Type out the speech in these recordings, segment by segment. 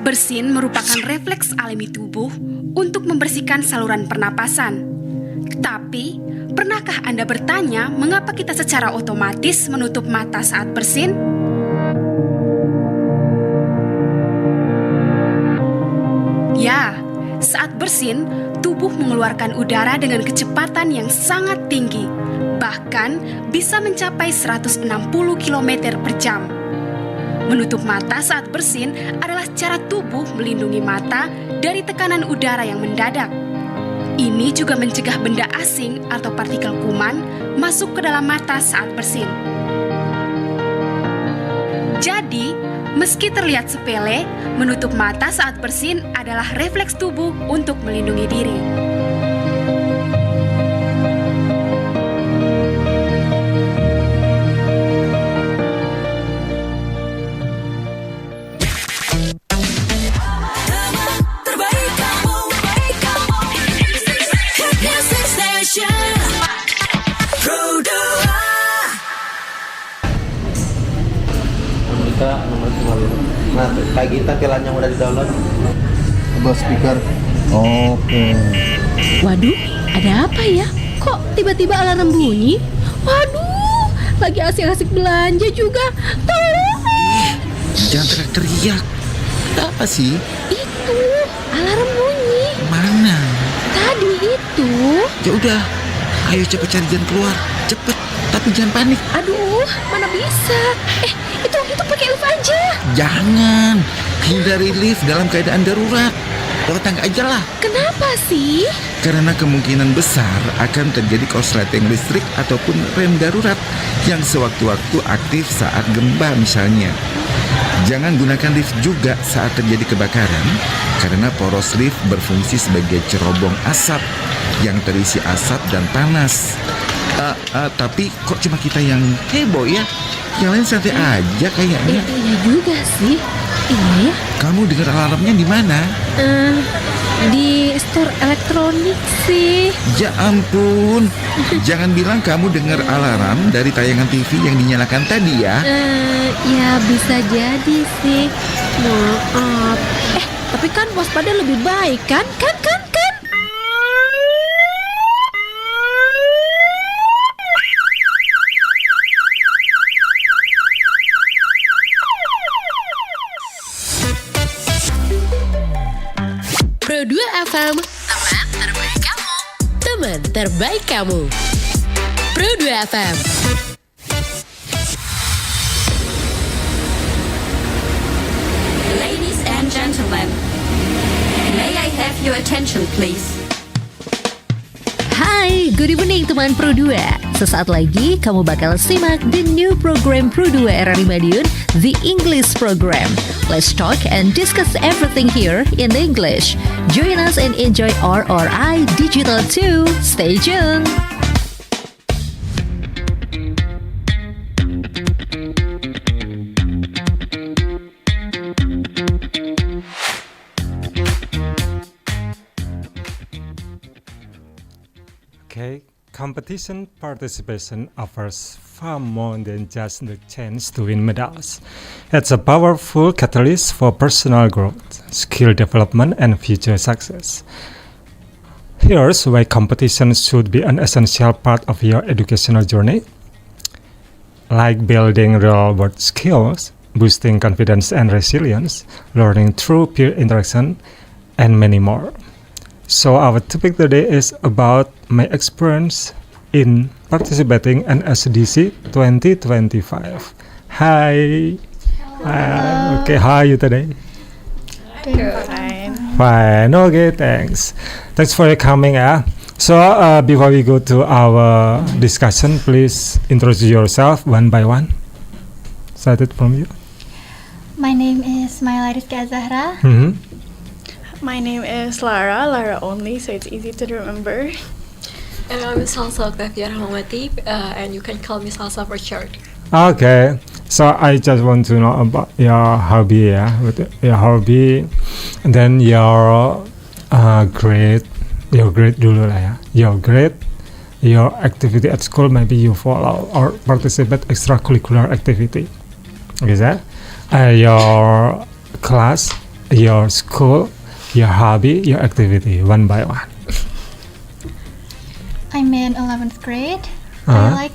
Bersin merupakan refleks alami tubuh untuk membersihkan saluran pernapasan. Tapi, pernahkah Anda bertanya mengapa kita secara otomatis menutup mata saat bersin? Ya, saat bersin, tubuh mengeluarkan udara dengan kecepatan yang sangat tinggi, bahkan bisa mencapai 160 km per jam. Menutup mata saat bersin adalah cara tubuh melindungi mata dari tekanan udara yang mendadak. Ini juga mencegah benda asing atau partikel kuman masuk ke dalam mata saat bersin. Jadi, meski terlihat sepele, menutup mata saat bersin adalah refleks tubuh untuk melindungi diri. Nah, kayak kita pilan yang udah di-download. Abang speaker. Oke. Waduh, ada apa ya? Kok tiba-tiba alarm bunyi? Waduh, lagi asik-asik belanja juga. Tolong! Jangan teriak-teriak. Apa sih? Itu, alarm bunyi. Mana? Tadi itu. Ya udah, ayo cepet cari jalan keluar. Cepet, tapi jangan panik. Aduh, mana bisa? Itu pakai lift aja. Jangan. Hindari lift dalam keadaan darurat. Lewat tangga aja lah. Kenapa sih? Karena kemungkinan besar akan terjadi korsleting listrik ataupun rem darurat yang sewaktu-waktu aktif saat gempa misalnya. Jangan gunakan lift juga saat terjadi kebakaran, karena poros lift berfungsi sebagai cerobong asap yang terisi asap dan panas. Tapi kok cuma kita yang heboh ya? Yang lain santai aja kayaknya. Iya juga sih. Iya ya. Kamu dengar alarmnya di mana? Di store elektronik sih. Ya ampun. Jangan bilang kamu dengar alarm dari tayangan TV yang dinyalakan tadi ya. Ya bisa jadi sih. Maaf. Tapi kan waspada lebih baik kan? Kan? Produser FM, teman terbaik kamu. Teman terbaik kamu. Produser FM. Ladies and gentlemen, may I have your attention please? Hai, good evening teman Pro2. Sesaat lagi kamu bakal simak the new program Pro2 Rri Madiun, the English program. Let's talk and discuss everything here in English. Join us and enjoy RRI Digital 2. Stay tuned. Okay, competition participation offers far more than just the chance to win medals. It's a powerful catalyst for personal growth, skill development, and future success. Here's why competition should be an essential part of your educational journey. Like building real-world skills, boosting confidence and resilience, learning through peer interaction, and many more. So our topic today is about my experience in participating NSDC 2025. Hi. Okay, how are you today? Fine. Fine. Okay, thanks. Thanks for your coming. So before we go to our discussion, please introduce yourself one by one. Started from you. My name is Maila Zahra. My name is Lara only, so it's easy to remember. And I'm Salsa and you can call me Salsa for short. Okay, so I just want to know about your hobby, your hobby, and then your grade dulu lah ya. Your grade, your activity at school, maybe you follow or participate extracurricular activity. Is that? Your class, your school, your hobby, your activity, one by one. I'm in 11th grade. Uh-huh.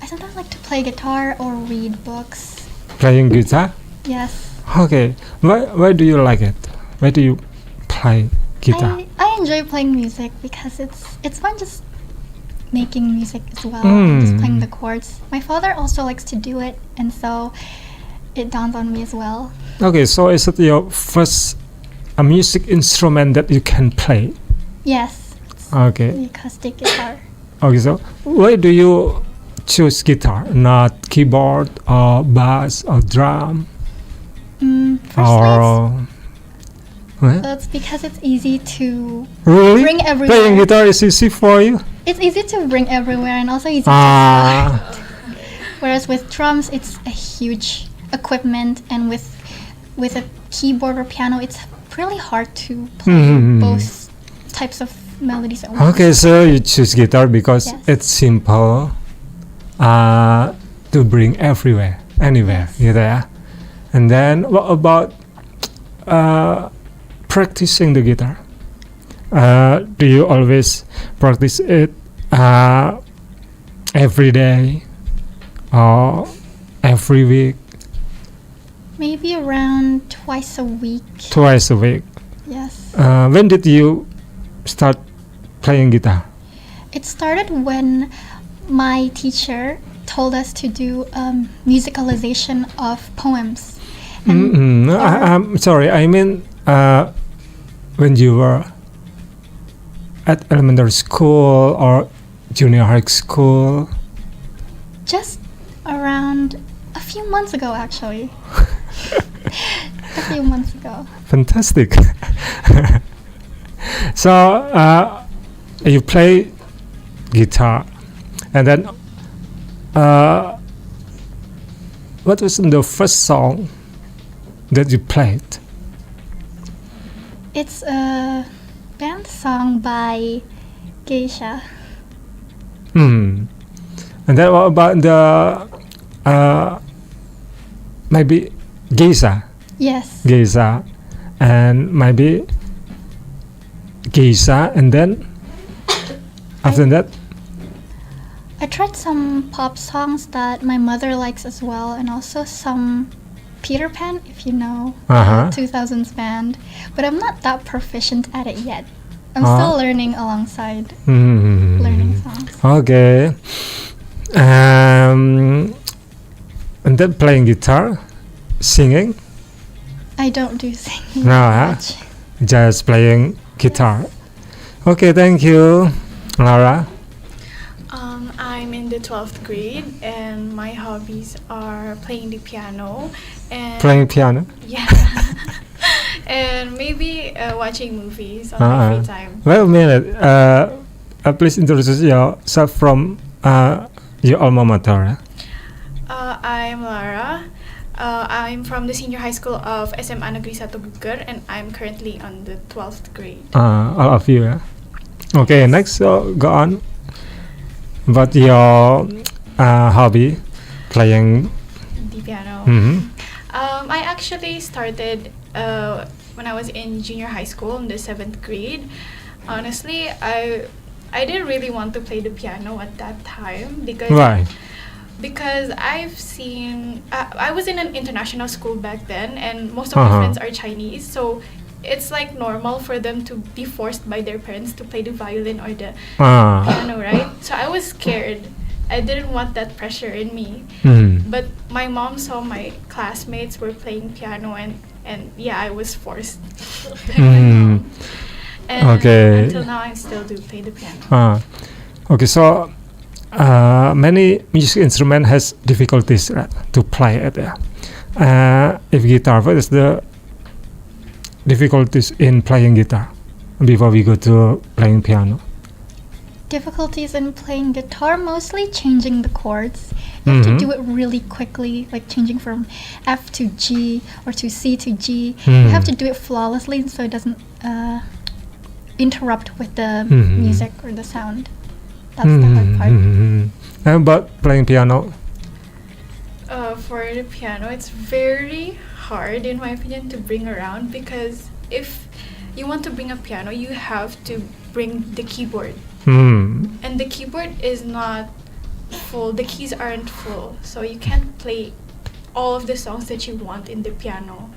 I sometimes like to play guitar or read books. Playing guitar? Yes. Okay. Why do you like it? Why do you play guitar? I enjoy playing music because it's fun just making music as well, just playing the chords. My father also likes to do it, and so it dawns on me as well. Okay, so is it your first music instrument that you can play? Yes. Okay. The acoustic guitar. Okay, so why do you choose guitar, not keyboard or bass or drum? Firstly, What? it's because it's easy to Really? bring everywhere. Playing guitar is easy for you? It's easy to bring everywhere and also easy to Ah. start. Whereas with drums, it's a huge equipment, and with a keyboard or piano, it's really hard to play both types of melodies at once. Okay, so you choose guitar because Yes. it's simple to bring everywhere, anywhere, gitu ya. And then what about practicing the guitar? Do you always practice it every day or every week? Maybe around twice a week. Twice a week. Yes. When did you start playing guitar? It started when my teacher told us to do musicalization of poems. I'm sorry, I mean when you were at elementary school or junior high school? Just around a few months ago, actually. A few months ago. Fantastic. So you play guitar, and then what was the first song that you played? It's a band song by Geisha. And then what about the maybe Geisha? Yes. Geisha, and maybe Geisha, and then after that, I tried some pop songs that my mother likes as well, and also some Peter Pan, if you know, 2000s band. But I'm not that proficient at it yet. I'm still learning alongside learning songs. Okay. And then playing guitar, singing? I don't do singing No, much. just playing guitar. Okay, thank you, Lara. I'm in the 12th grade, and my hobbies are playing the piano and Playing piano. yeah, and maybe watching movies on my free time. Wait a minute. Please introduce yourself from your alma mater. I'm Lara. I'm from the senior high school of SMA Negeri 1 Guger, and I'm currently on the 12th grade. All of you. Okay, next, go on. About your hobby, playing The piano. Mhm. I actually started when I was in junior high school in the 7th grade. Honestly, I didn't really want to play the piano at that time because Why? because I've seen I was in an international school back then, and most of my friends are Chinese, so it's like normal for them to be forced by their parents to play the violin or the piano, right? So I was scared. I didn't want that pressure in me. But my mom saw my classmates were playing piano, and yeah, I was forced. And Okay. until now, I still do play the piano. Okay, so many music instrument has difficulties, right, to play it. If guitar, what is the difficulties in playing guitar before we go to playing piano? Difficulties in playing guitar, mostly changing the chords. You have to do it really quickly, like changing from F to G or to C to G. You have to do it flawlessly so it doesn't interrupt with the music or the sound. That's the hard part. And about playing piano? For the piano, it's very hard, in my opinion, to bring around, because if you want to bring a piano, you have to bring the keyboard. And the keyboard is not full, the keys aren't full, so you can't play all of the songs that you want in the piano.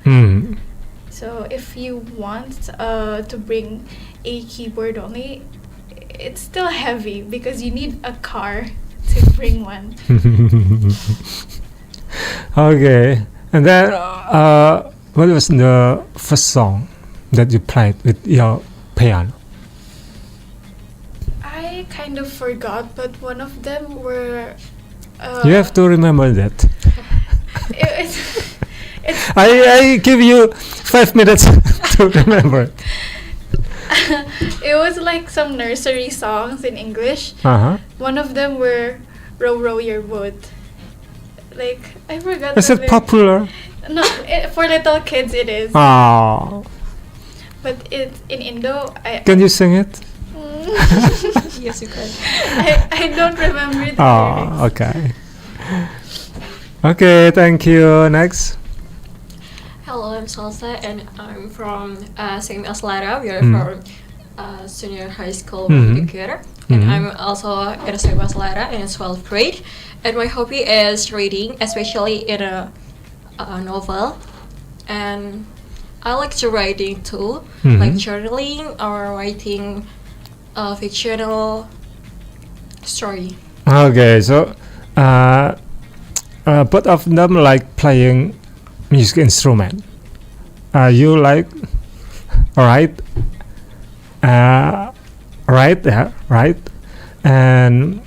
So if you want to bring a keyboard only, it's still heavy because you need a car to bring one. Okay, and then what was the first song that you played with your piano? I kind of forgot, but one of them were. You have to remember that. It's I give you 5 minutes to remember. It was like some nursery songs in English. One of them were "Row Row Your Boat." Like, I forgot. Is it popular? No, for little kids it is. Oh. But it's in Indo. Can you sing it? Yes, you can. I don't remember the lyrics. Oh, okay. Okay, thank you. Next. Hello, I'm Salsa, and I'm from same as Lara. We are from senior high school together, and I'm also in the same as Lara in 12th grade. And my hobby is reading, especially in a novel. And I like to writing too, like journaling or writing a fictional story. Okay, so both of them like playing music instrument. You like write, right? And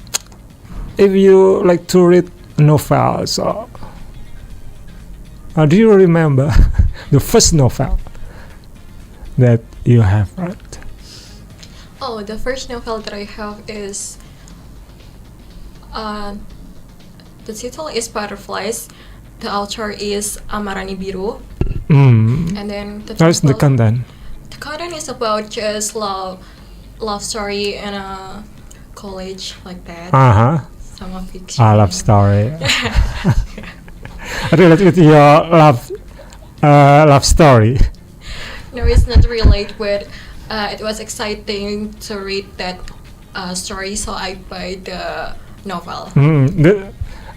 if you like to read novels, or do you remember the first novel that you have read? Oh, the first novel that I have is the title is Butterflies. The author is Amarani Biru. And then What's the content? The content is about just love story in a college, like that. Some of fiction. Love story. Relate with your love story. No, it's not related, but it was exciting to read that story, so I buy the novel.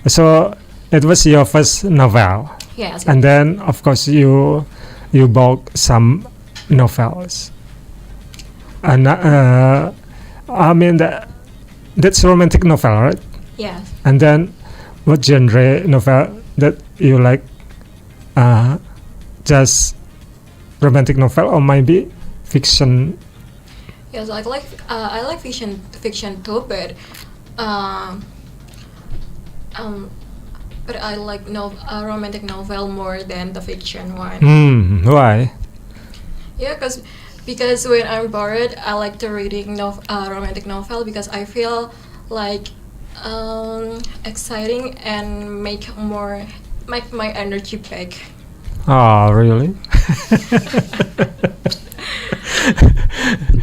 So it was your first novel. Yes. And then, of course, you bought some novels. And I mean that's romantic novel, right? Yes. And then, what genre novel that you like? Just romantic novel or maybe fiction? Yes, I like fiction too, but I like a romantic novel more than the fiction one. Why? Yeah, because when I'm bored, I like to reading romantic novel because I feel like exciting and make my energy back. Oh, really?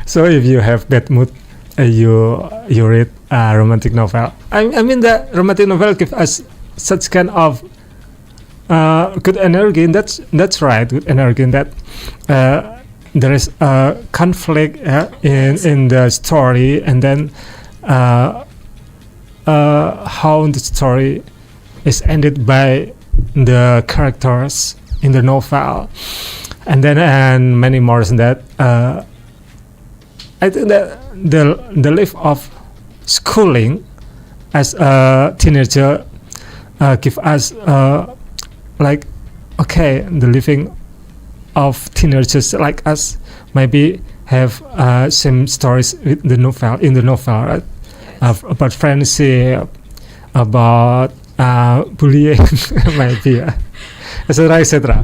So if you have bad mood, you read a romantic novel. I mean the romantic novel gives us such kind of good energy. And that's right, good energy. In that there is a conflict in the story, and then how the story is ended by the characters in the novel, and many more than that. I think that the life of schooling as a teenager give us like, okay, the living of teenagers like us maybe have same stories with the novel, right? About friendship, about bullying, maybe, etc.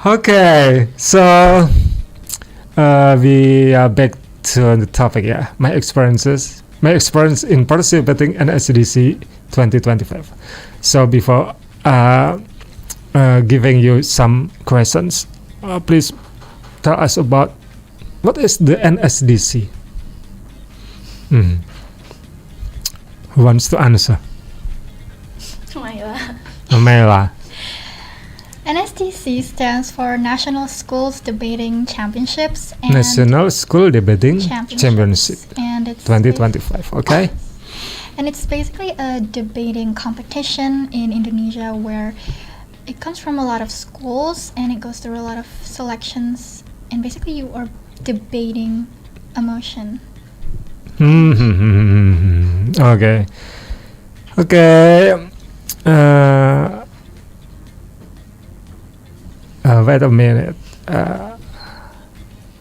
Okay, so we are back to the topic. My experience in participating NSDC 2025. So before giving you some questions, please tell us about what is the NSDC. Who wants to answer? Maila. Maila. NSDC stands for National Schools Debating Championships. And National School Debating Championship And it's 2025. Okay. And it's basically a debating competition in Indonesia where it comes from a lot of schools and it goes through a lot of selections. And basically you are debating a motion. Okay. Okay. Wait a minute.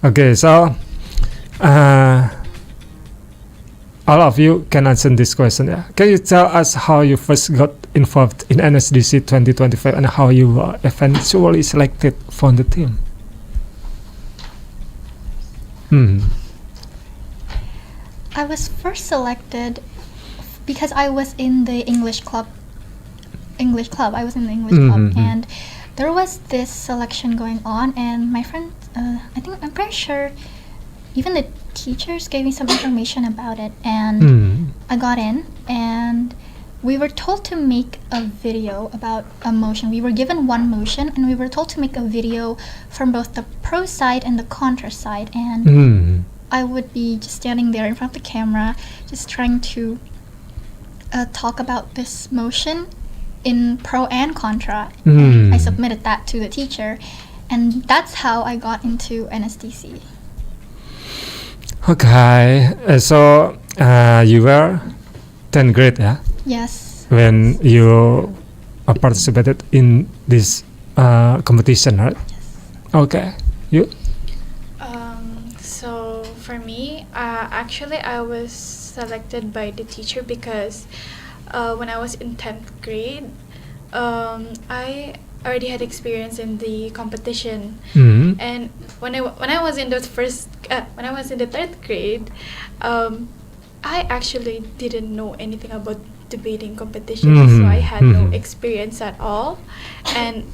Okay, so all of you can answer this question. Yeah. Can you tell us how you first got involved in NSDC 2025 and how you were eventually selected for the team? I was first selected because I was in the English club. I was in the English club, and there was this selection going on, and my friend, I'm pretty sure even the teachers gave me some information about it, and I got in, and we were told to make a video about a motion. We were given one motion, and we were told to make a video from both the pro side and the contra side, and I would be just standing there in front of the camera, just trying to talk about this motion in pro and contra. I submitted that to the teacher, and that's how I got into NSDC. Okay, so you were 10th grade, yeah? Yes. When you participated in this competition, right? Yes. Okay, you? So for me, actually I was selected by the teacher because when I was in 10th grade, I already had experience in the competition, and when I was in the third grade, I actually didn't know anything about debating competitions, so I had no experience at all. And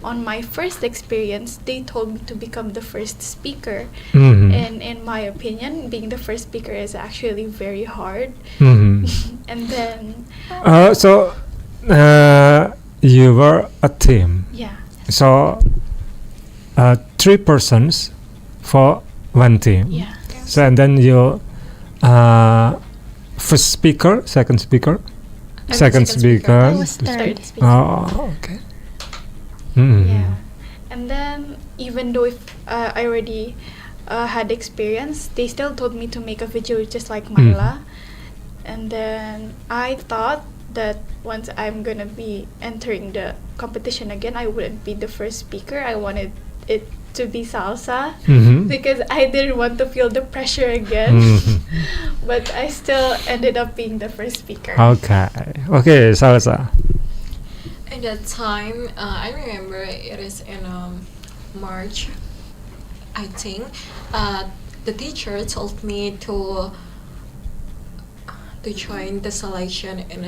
on my first experience, they told me to become the first speaker, and in my opinion, being the first speaker is actually very hard. And then so you were a team. Yeah. So 3 persons for one team. Yeah. So and then you first speaker, second speaker, second speaker. I was third speaker. Oh, okay. Yeah. And then even though if I already had experience, they still told me to make a video just like Maila. And then I thought that once I'm gonna be entering the competition again, I wouldn't be the first speaker. I wanted it to be Salsa because I didn't want to feel the pressure again. But I still ended up being the first speaker. Okay, Salsa. At that time, I remember it is in March, I think. The teacher told me to join the selection in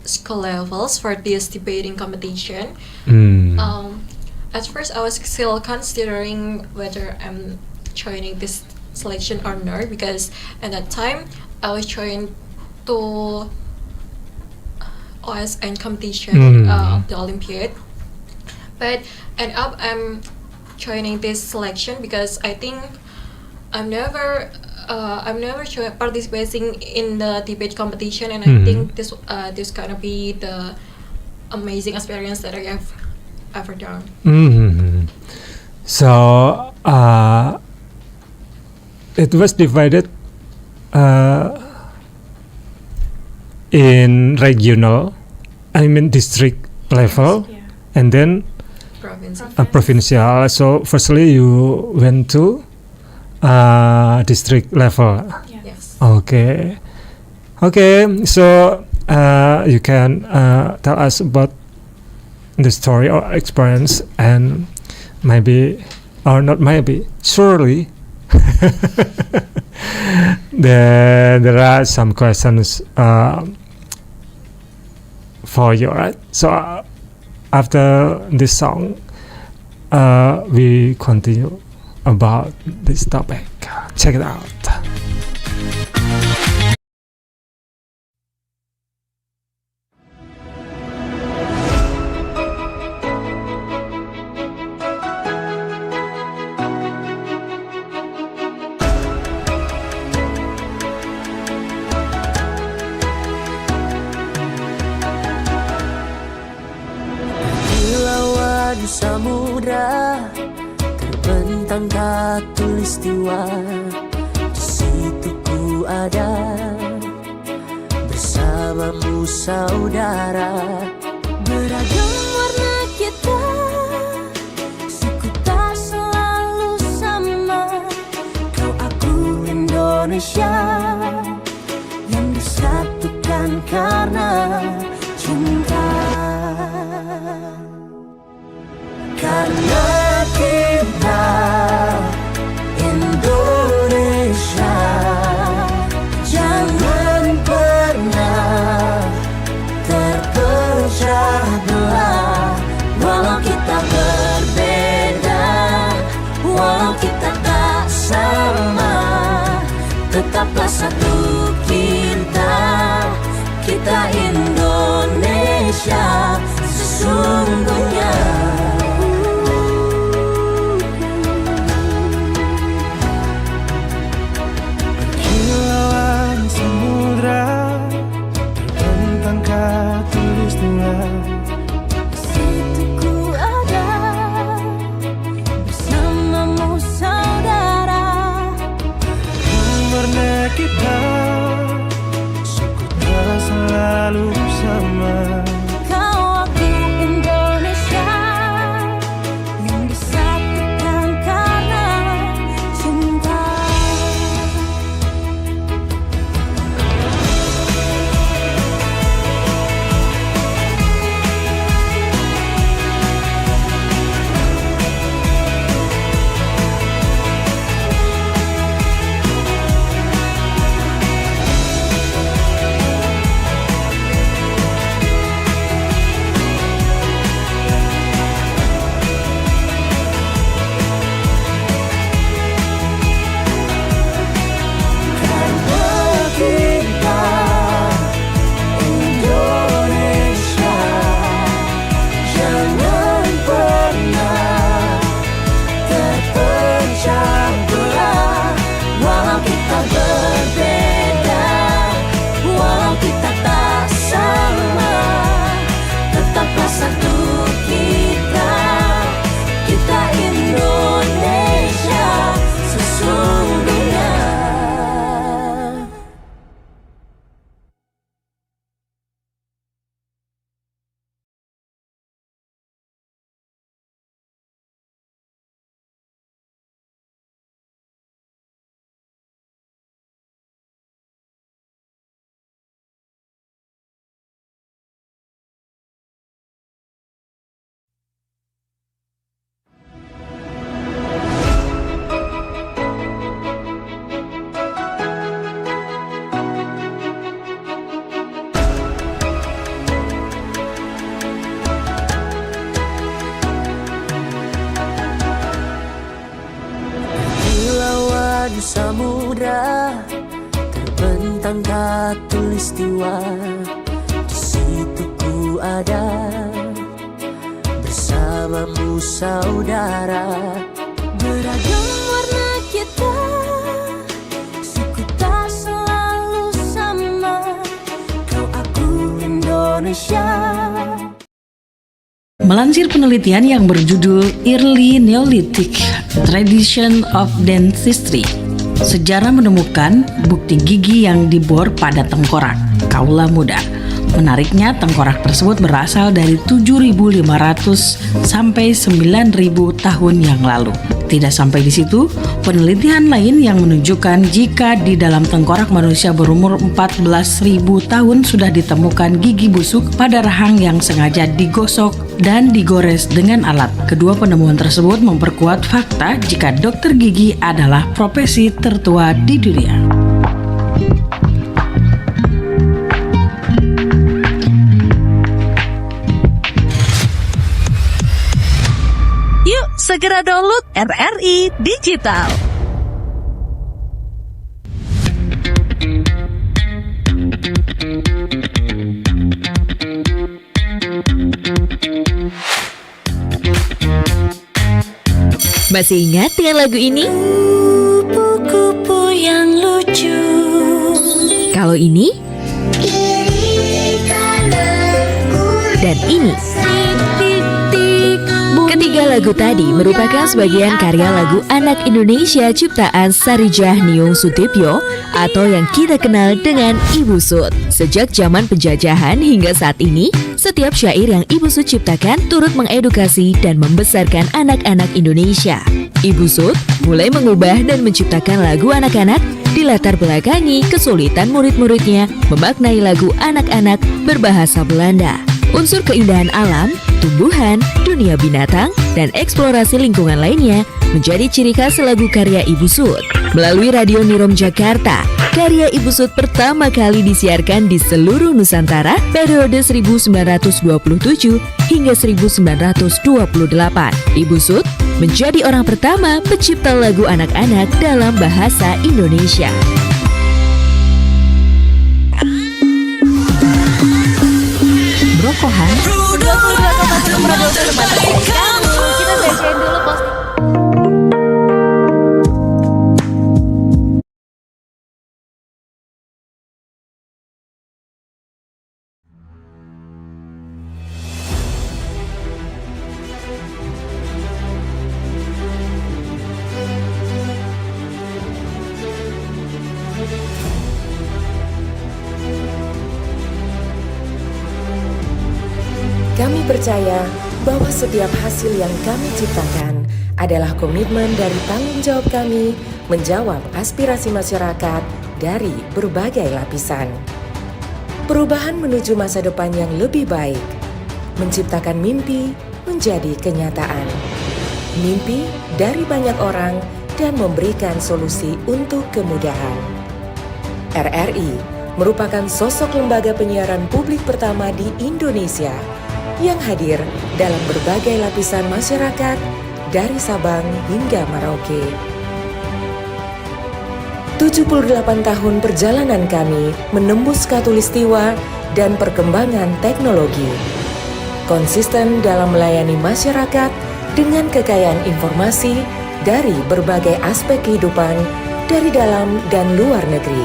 school levels for this debating competition. At first, I was still considering whether I'm joining this selection or not, because at that time I was joined to OSN competition of the Olympiad, but end up I'm joining this selection because I think I'm never participating in the debate competition, and I think this gonna be the amazing experience that I have ever done. So it was divided in regional, district level, and then provincial. So firstly you went to district level. Yes. Okay. So you can tell us about the story or experience, and maybe or not maybe, surely there are some questions for you, right? So after this song, we continue about this topic. Check it out. samudra terbentang khatulistiwa. Di situ ku ada bersamamu saudara. Beragam warna kita, suku tak selalu sama. Kau aku Indonesia yang disatukan karena cinta. Karena kita Indonesia, jangan pernah terpecah belah. Walau kita berbeda, walau kita tak sama, tetaplah satu kita, kita Indonesia sesungguhnya. Kilauan samudra terbentang khatulistiwa. Di situ ku ada bersamamu saudara. Warna kita, suku tak selalu sama. Kau aku Indonesia yang disatukan karena cinta. Samudra terbentang khatulistiwa. Di situ ku ada bersamamu saudara. Beragam warna kita, suku tak selalu sama. Kau aku Indonesia. Melansir penelitian yang berjudul Early Neolithic Tradition of Dentistry, sejarah menemukan bukti gigi yang dibor pada tengkorak kaula muda. Menariknya, tengkorak tersebut berasal dari 7.500 sampai 9.000 tahun yang lalu. Tidak sampai di situ, penelitian lain yang menunjukkan jika di dalam tengkorak manusia berumur 14.000 tahun sudah ditemukan gigi busuk pada rahang yang sengaja digosok dan digores dengan alat. Kedua penemuan tersebut memperkuat fakta jika dokter gigi adalah profesi tertua di dunia. Segera download RRI Digital. Masih ingat dengan lagu ini? Kupu-kupu yang lucu. Kalau ini? Dan ini? Ketika Tiga lagu tadi merupakan sebagian karya lagu anak Indonesia ciptaan Sarijah Niung Sutipyo atau yang kita kenal dengan Ibu Sud. Sejak zaman penjajahan hingga saat ini, setiap syair yang Ibu Sud ciptakan turut mengedukasi dan membesarkan anak-anak Indonesia. Ibu Sud mulai mengubah dan menciptakan lagu anak-anak di latar belakangi kesulitan murid-muridnya memaknai lagu anak-anak berbahasa Belanda. Unsur keindahan alam, tumbuhan, dunia binatang, dan eksplorasi lingkungan lainnya menjadi ciri khas lagu karya Ibu Sud. Melalui Radio Nirom Jakarta, karya Ibu Sud pertama kali disiarkan di seluruh Nusantara periode 1927 hingga 1928. Ibu Sud menjadi orang pertama pencipta lagu anak-anak dalam bahasa Indonesia. Brokohan 22,1 Produser Materi kamu. Kita bacain dulu posting. Kami percaya bahwa setiap hasil yang kami ciptakan adalah komitmen dari tanggung jawab kami menjawab aspirasi masyarakat dari berbagai lapisan. Perubahan menuju masa depan yang lebih baik, menciptakan mimpi menjadi kenyataan. Mimpi dari banyak orang dan memberikan solusi untuk kemudahan. RRI merupakan sosok lembaga penyiaran publik pertama di Indonesia yang hadir dalam berbagai lapisan masyarakat dari Sabang hingga Merauke. 78 tahun perjalanan kami menembus khatulistiwa dan perkembangan teknologi. Konsisten dalam melayani masyarakat dengan kekayaan informasi dari berbagai aspek kehidupan dari dalam dan luar negeri.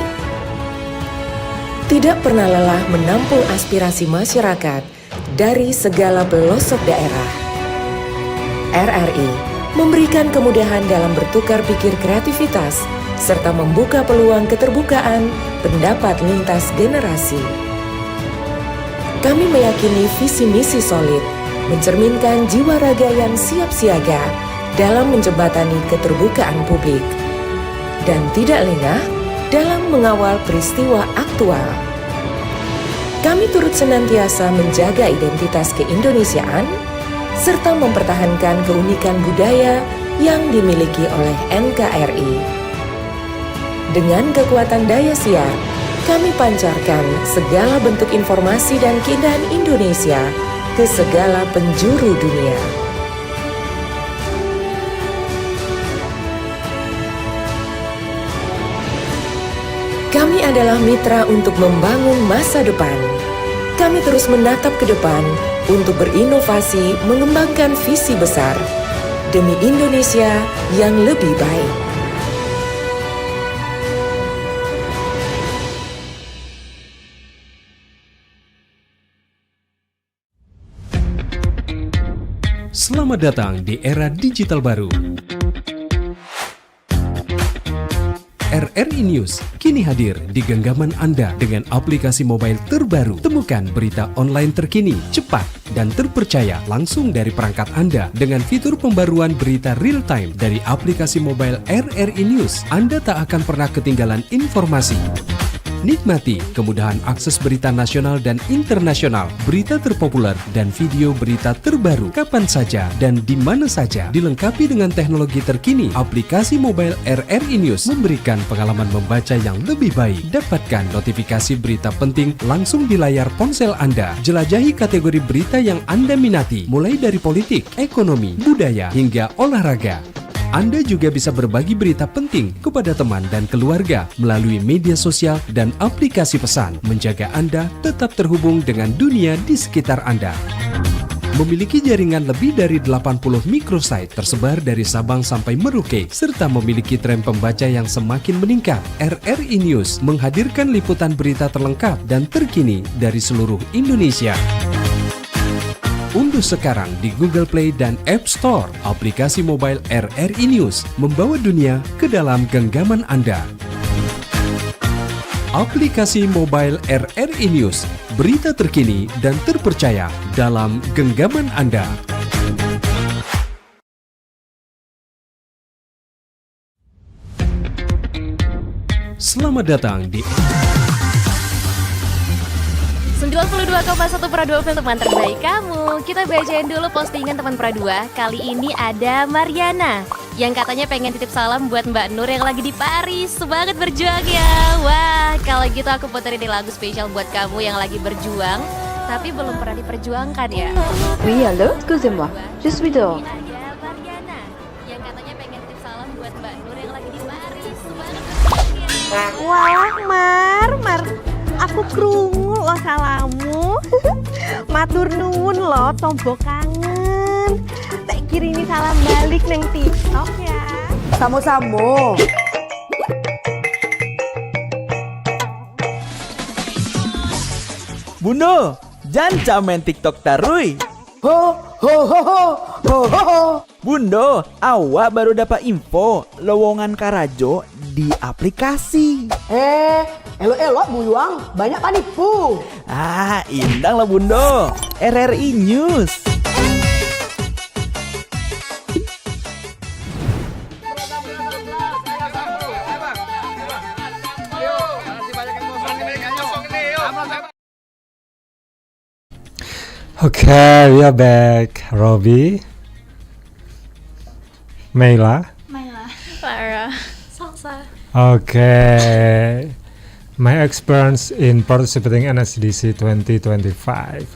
Tidak pernah lelah menampung aspirasi masyarakat dari segala pelosok daerah. RRI memberikan kemudahan dalam bertukar pikir kreativitas serta membuka peluang keterbukaan pendapat lintas generasi. Kami meyakini visi misi solid, mencerminkan jiwa raga yang siap siaga dalam menjembatani keterbukaan publik, dan tidak lengah dalam mengawal peristiwa aktual. Kami turut senantiasa menjaga identitas keindonesiaan serta mempertahankan keunikan budaya yang dimiliki oleh NKRI. Dengan kekuatan daya siar, kami pancarkan segala bentuk informasi dan keindahan Indonesia ke segala penjuru dunia. Kami adalah mitra untuk membangun masa depan. Kami terus menatap ke depan untuk berinovasi mengembangkan visi besar demi Indonesia yang lebih baik. Selamat datang di era digital baru. RRI News kini hadir di genggaman Anda dengan aplikasi mobile terbaru. Temukan berita online terkini, cepat, dan terpercaya langsung dari perangkat Anda dengan fitur pembaruan berita real time dari aplikasi mobile RRI News. Anda tak akan pernah ketinggalan informasi. Nikmati kemudahan akses berita nasional dan internasional, berita terpopuler, dan video berita terbaru kapan saja dan di mana saja. Dilengkapi dengan teknologi terkini, aplikasi mobile RRI News memberikan pengalaman membaca yang lebih baik. Dapatkan notifikasi berita penting langsung di layar ponsel Anda. Jelajahi kategori berita yang Anda minati, mulai dari politik, ekonomi, budaya, hingga olahraga. Anda juga bisa berbagi berita penting kepada teman dan keluarga melalui media sosial dan aplikasi pesan, menjaga Anda tetap terhubung dengan dunia di sekitar Anda. Memiliki jaringan lebih dari 80 microsite tersebar dari Sabang sampai Merauke, serta memiliki tren pembaca yang semakin meningkat. RRI News menghadirkan liputan berita terlengkap dan terkini dari seluruh Indonesia. Unduh sekarang di Google Play dan App Store aplikasi mobile RRI News, membawa dunia ke dalam genggaman Anda. Aplikasi mobile RRI News, berita terkini dan terpercaya dalam genggaman Anda. Selamat datang di 92,1 Pro 2 film teman terbaik kamu. Kita bacain dulu postingan teman Pro 2. Kali ini ada Mariana yang katanya pengen titip salam buat Mbak Nur yang lagi di Paris. Semangat berjuang ya. Wah, kalau gitu aku puterin lagu spesial buat kamu yang lagi berjuang tapi belum pernah diperjuangkan ya. Oui, allô, excusez-moi. Je suis dehors. Ada Mariana yang katanya pengen titip salam buat Mbak Nur yang lagi di Paris. Semangat berjuang ya. Wah, Mar, aku krungu lo salamu. Matur nuwun lo, tombo kangen. Tak kirimi salam balik neng TikTok ya. Samo-samo. Bundo, jangan main TikTok tarui. Ho ho ho ho ho ho ho. Bundo, awak baru dapat info lowongan Karajo di aplikasi. Elok-elok buyuang, banyak panipu. Indang lah Bundo. RRI News. Okay, we are back. Roby, Maila, Lara, Salsa. Okay, my experience in participating NSDC 2025.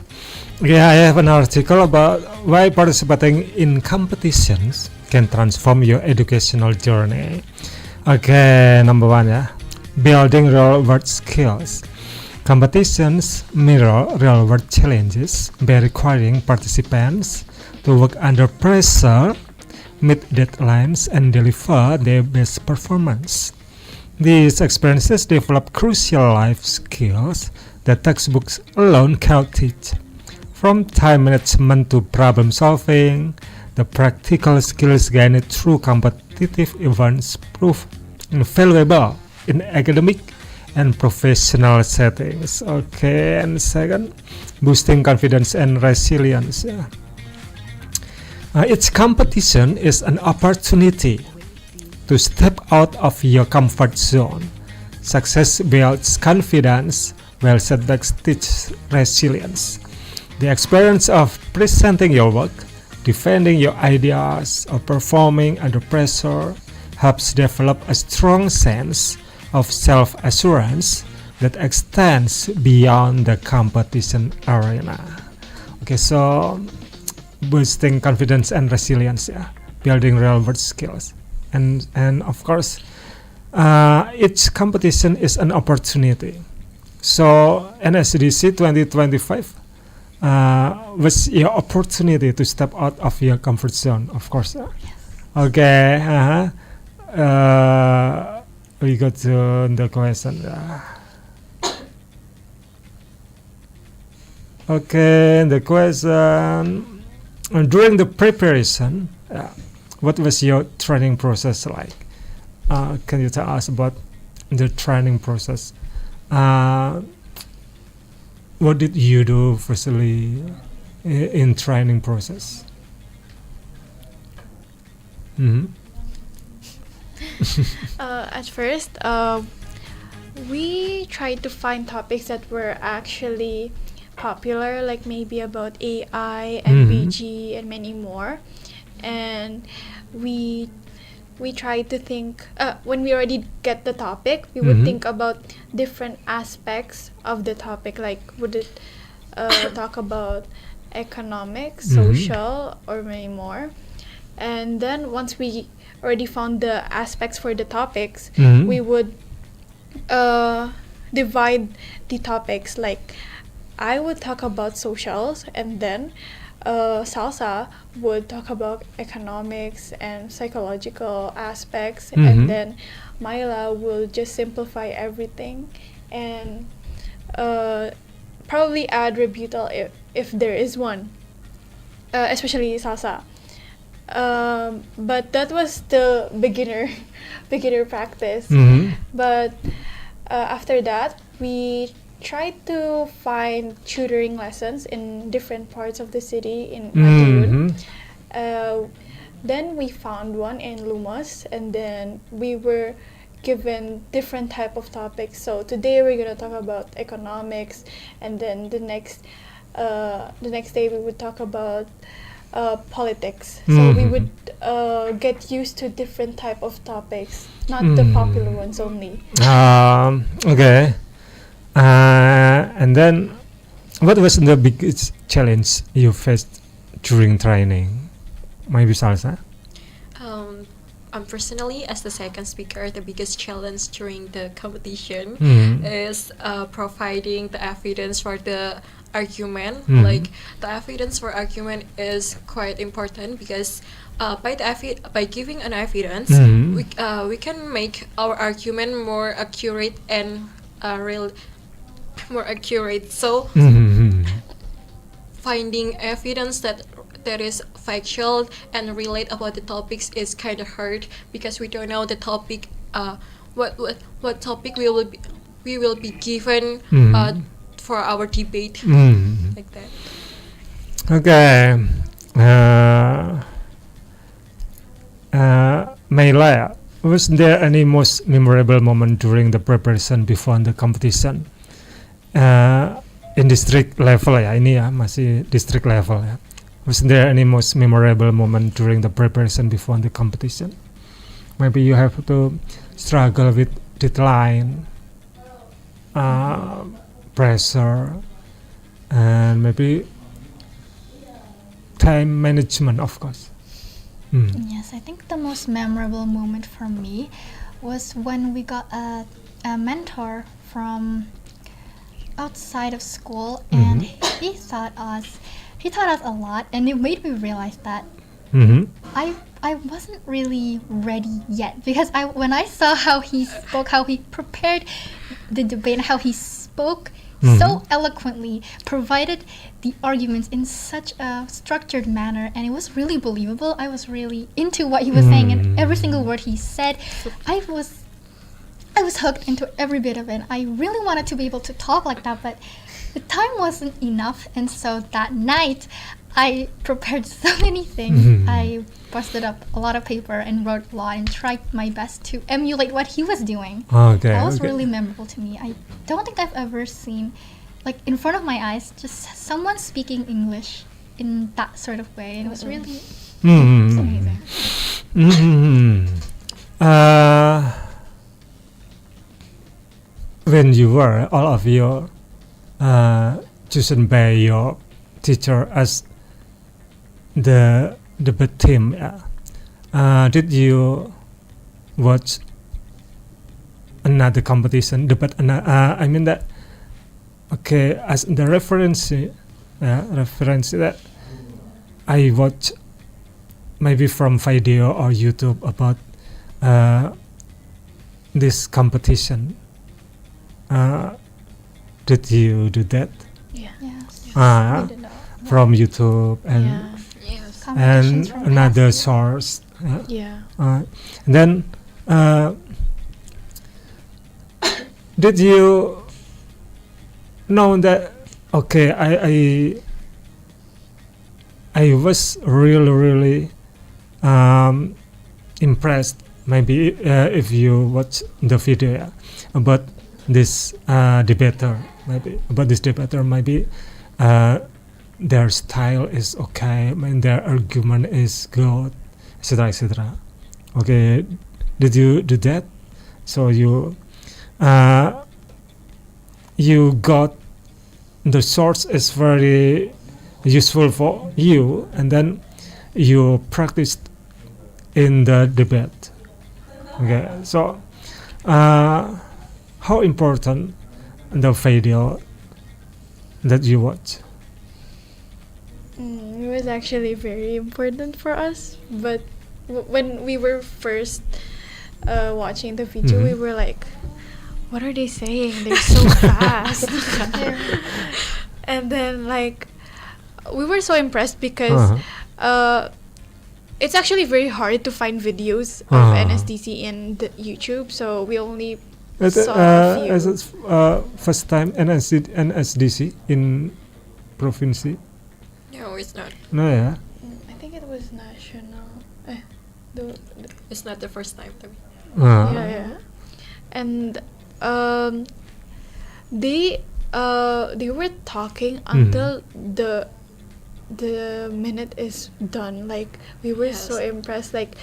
Okay, I have an article about why participating in competitions can transform your educational journey. Okay, number one ya, building real world skills. Competitions mirror real world challenges by requiring participants to work under pressure, meet deadlines, and deliver their best performance. These experiences develop crucial life skills that textbooks alone cannot teach. From time management to problem solving, the practical skills gained through competitive events prove invaluable in academic and professional settings. Okay, and second, boosting confidence and resilience. Each competition is an opportunity to step out of your comfort zone. Success builds confidence, while setbacks teach resilience. The experience of presenting your work, defending your ideas, or performing under pressure helps develop a strong sense of self-assurance that extends beyond the competition arena. Okay, so boosting confidence and resilience, building real-world skills, and of course, each competition is an opportunity. So NSDC 2025 was your opportunity to step out of your comfort zone, of course. Okay. We go to the question. Okay, the question. During the preparation, what was your training process like? Can you tell us about the training process? What did you do firstly in training process? Mm-hmm. At first, we tried to find topics that were actually popular, like maybe about AI, MPG, and many more. And we tried to think, when we already get the topic, we would think about different aspects of the topic, like would it talk about economics, social, or many more. And then once we already found the aspects for the topics, we would divide the topics. Like I would talk about socials, and then Salsa would talk about economics and psychological aspects, and then Maila will just simplify everything and probably add rebuttal if there is one. especially salsa. But that was the beginner practice. But after that, we tried to find tutoring lessons in different parts of the city in Madiun. Then we found one in Lumos, and then we were given different type of topics. So today we're gonna talk about economics, and then the next day we would talk about politics. So we would get used to different type of topics, not the popular ones only. Okay. And then, what was the biggest challenge you faced during training? Maybe Salsa? Personally, as the second speaker, the biggest challenge during the competition is providing the evidence for the argument. Like, the evidence for argument is quite important because by giving an evidence, we can make our argument more accurate and more accurate. So finding evidence that is factual and relate about the topics is kind of hard because we don't know the topic, what topic we will be given for our debate, like that. Okay. Maila, was there any most memorable moment during the preparation before the competition? In district level ya, ini ya masih district level ya. Was there any most memorable moment during the preparation before the competition? Maybe you have to struggle with deadline, pressure, and maybe time management, of course. Yes, I think the most memorable moment for me was when we got a mentor from outside of school, and he taught us a lot, and it made me realize that I wasn't really ready yet, because when I saw how he spoke, how he prepared the debate, how he spoke so eloquently, provided the arguments in such a structured manner, and it was really believable. I was really into what he was saying, and every single word he said, I was hooked into every bit of it. I really wanted to be able to talk like that, but the time wasn't enough, and so that night I prepared so many things. I busted up a lot of paper and wrote a lot and tried my best to emulate what he was doing. That was really memorable to me. I don't think I've ever seen, like, in front of my eyes, just someone speaking English in that sort of way. And it was really amazing. When you were, all of you, chosen by your teacher as the debate team, did you watch another competition debate? I mean that, okay, as the reference that I watch maybe from video or YouTube about this competition. Did you do that? Yeah. Yes. From YouTube and and another source. And then did you know that? Okay, I was really impressed. Maybe if you watch the video about this debater, maybe their style is okay, and their argument is good, etc. Okay, did you do that? So you got the source is very useful for you, and then you practiced in the debate. Okay, so how important the video that you watch? It was actually very important for us, but when we were first watching the video, we were like, what are they saying? They're so fast. And then, like, we were so impressed because it's actually very hard to find videos of NSDC in the YouTube, so we only saw a few. Is it first time NSDC in provinsi? No, it's not. No, yeah. I think it was national. It's not the first time. Yeah. And they were talking until the minute is done. Like, we were so impressed. Like,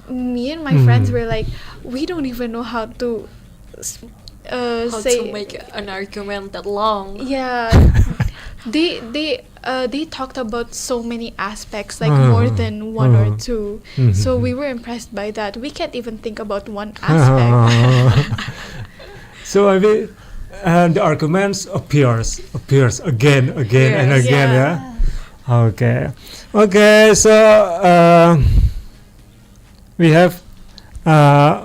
me and my friends were like, we don't even know how to how to make an argument that long. Yeah. They talked about so many aspects, like more than one or two. So we were impressed by that. We can't even think about one aspect. So I mean, the arguments appears again and again. Yeah. Okay. So we have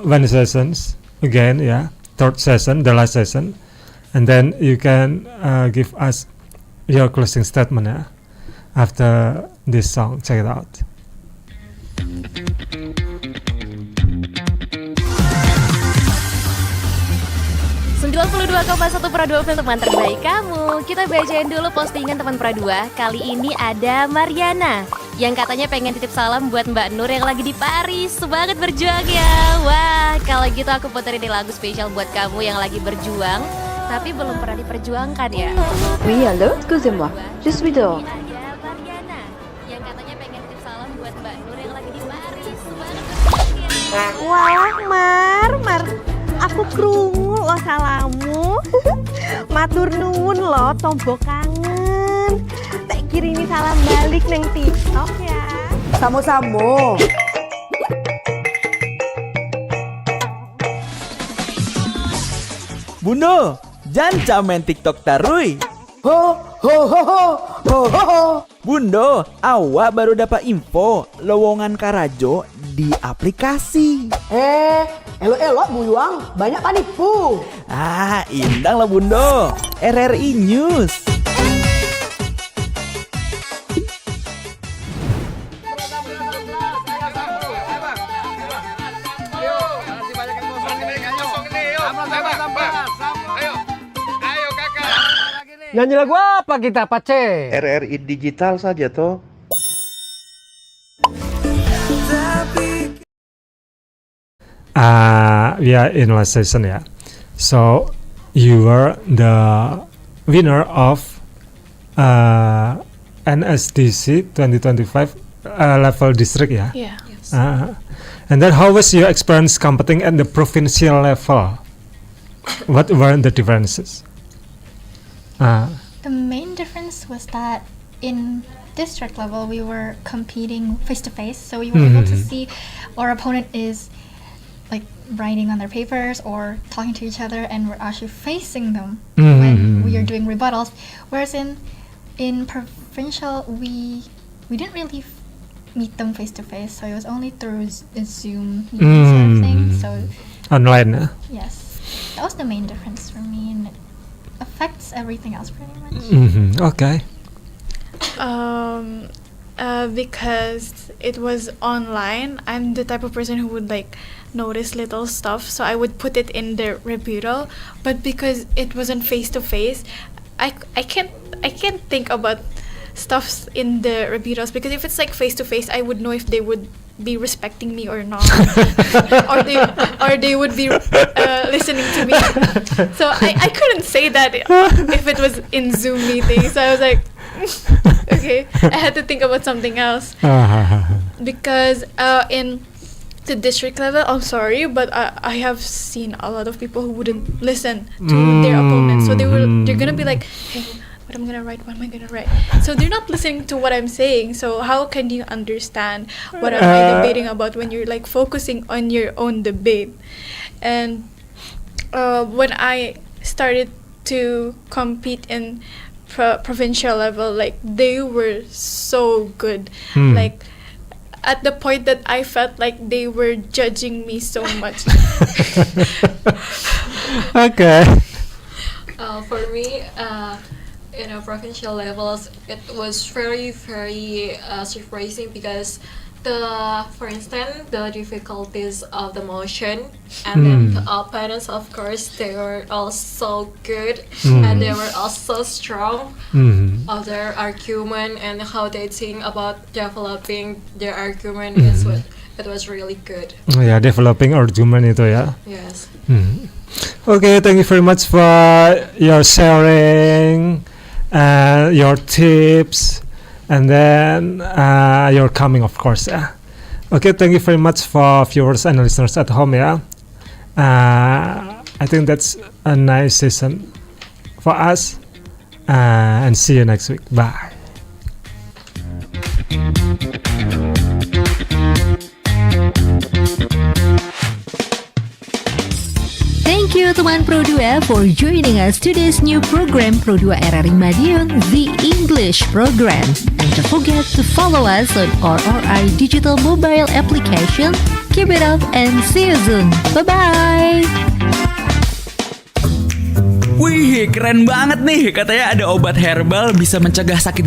one sessions again. Yeah. Third session, the last session, and then you can give us your closing statement after this song. Check it out. 92,1 Pro 2 FM teman terbaik kamu. Kita bacain dulu postingan teman Pro 2. Kali ini ada Mariana yang katanya pengen titip salam buat Mbak Nur yang lagi di Paris. Semangat berjuang ya. Wah, kalau gitu aku puterin lagu spesial buat kamu yang lagi berjuang tapi belum pernah diperjuangkan ya. Oui, allô, excusez-moi. Je suis dehors. Ada Mariana yang katanya pengen titip salam buat Mbak Nur yang lagi di Paris. Semangat berjuang ya. Wah, Mar, aku krungu lo salamu. Matur nuwun lo tombok kangen. Tak kirimi salam balik neng TikTok ya. Samo-samo. Bundo, jangan main TikTok tarui. Ho. Bundo, awak baru dapat info lowongan karajo di aplikasi. Elok-elok buyuang, banyak panipu. Indang lah Bundo. RRI News. Nyanyi lagu apa kita, Pace? RRI digital saja toh. We are in last session ya. So you were the winner of NSDC 2025 level district ya. Yeah. Yes. And then how was your experience competing at the provincial level? What were the differences? The main difference was that in district level we were competing face to face, so we were able to see our opponent is like writing on their papers or talking to each other, and we're actually facing them when we are doing rebuttals. Whereas in provincial we didn't really meet them face to face, so it was only through Zoom meeting sort of thing. So online. Yes, that was the main difference for me, and it affects everything else pretty much. Okay. Because it was online, I'm the type of person who would like notice little stuff, so I would put it in the rebuttal. But because it wasn't face to face, I can't think about stuffs in the rebutals, because if it's like face to face, I would know if they would be respecting me or not, or they would be listening to me. So I couldn't say that if it was in Zoom meetings. So I was like, okay, I had to think about something else. Because in the district level, I'm sorry, but I have seen a lot of people who wouldn't listen to their opponents. So they're gonna be like, hey, what am I gonna write? What am I gonna write? So they're not listening to what I'm saying. So how can you understand what am I debating about when you're like focusing on your own debate? And when I started to compete in provincial level, like they were so good. Like at the point that I felt like they were judging me so much. Okay. For me, in a provincial levels, it was very surprising because for instance, the difficulties of the motion, and then the opponents, of course, they were all so good, and they were also strong of their argument and how they think about developing their argument. It was really good. Ya, developing argument itu ya. Yes. Okay, thank you very much for your sharing, your tips, and then your coming, of course. Yeah. Okay, thank you very much for viewers and listeners at home. Yeah. I think that's a nice session for us, and see you next week. Bye. Thank you teman Pro 2 for joining us today's new program Pro 2 Rri Madiun, the English program. And don't forget to follow us on RRI digital mobile application. Keep it up and see you soon. Bye-bye. Wih, keren banget nih. Katanya ada obat herbal bisa mencegah sakit